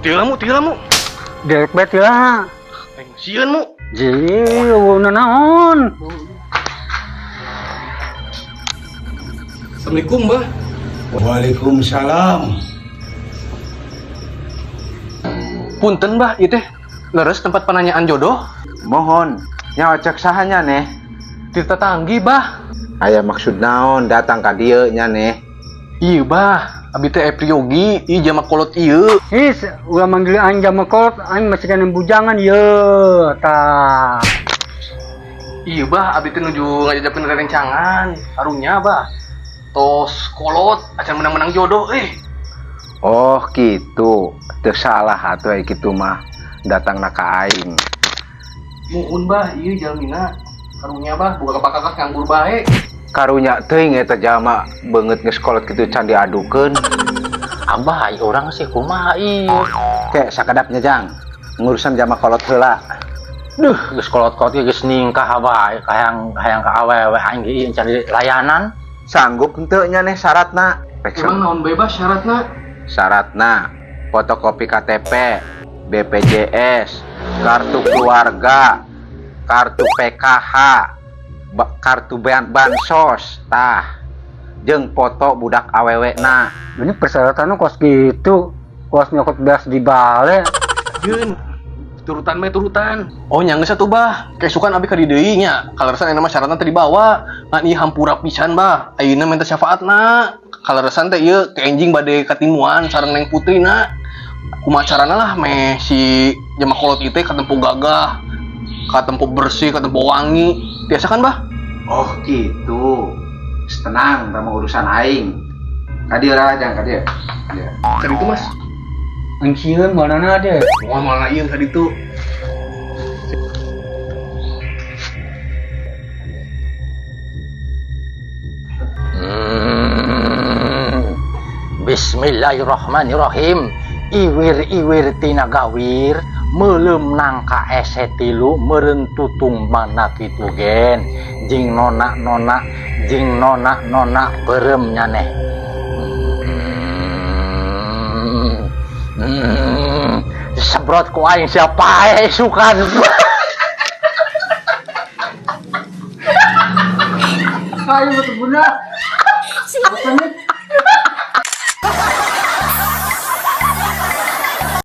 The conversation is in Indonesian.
Tilamu. Derek bet lah. Sieun mu. Jiu, naon? Assalamualaikum, Mbah. Waalaikumsalam. Punten, Mbah, ieu teh leres tempat penanyaan jodoh. Mohon, nyawa cek sahanya neh. Di tetanggi, Bah. Aya maksud naon datang ka dieu nya neh. Iya, Bah. Abi teh Epriogi, ieu jama kolot ieu. Is, ulah manggil aing jama kolot, aing masih kana bujangan ye. Tah. Iya, Bah, abi teh nuju ngajajakeun rerencangan. Karunya, Bah. Tos kolot, acan menang-menang jodoh, Oh, gitu. Teu salah atuh aya kitu mah. Datangna ka aing. Muhun, Bah, ieu jalmina. Karunya, Bah, boga kapakakak nganggur bae. Karunya teuing eta jalma beungeut geus kolot kitu can diadukeun. Abah, orang sih kumaha ieu. Kek sakadapnya jang. Ngurusan jalma kolot heula. Duh, geus kolot-kolot geus ningkah abah, hayang ka awewe aing ge ieu cari layanan. Sanggup henteu nya neh syaratna. Emang naon bebas syaratna? Syaratna fotokopi KTP, BPJS, kartu keluarga, kartu PKH, kartu bansos, tah, jeung foto budak awewena. Ini persyaratannya kos gitu. Kos nyokot beas di bale. Jeun. Turutan. Oh, nyanggeus atuh, Bah. Kesukan abi ka di deui nya. Kaleresan aya nama syaratna teh dibawa. Ngan ieu hampura pisan, Bah. Ayeuna minta syafaatna. Kaleresan teh ieu keenjing bade katimuan sareng Neng Putrina. Kumaha carana lah meh si jama kolot ieu teh katempo gagah, katempo bersih, katempo wangi. Biasa kan, Bah? Oh gitu. Tenang sama urusan aing. Kadieu lah jang kadieu. Tadi itu, Mas. Aing sieun manana deh. Wah, malah ieu tadi itu. Bismillahirrahmanirrahim. Iwir tina gawir meuleum nangka ese tilu meureun tutung mana kitu gen. Jing nona beureum nyaneh. Sebrot ku aing siapa sukan. Ayo betul guna.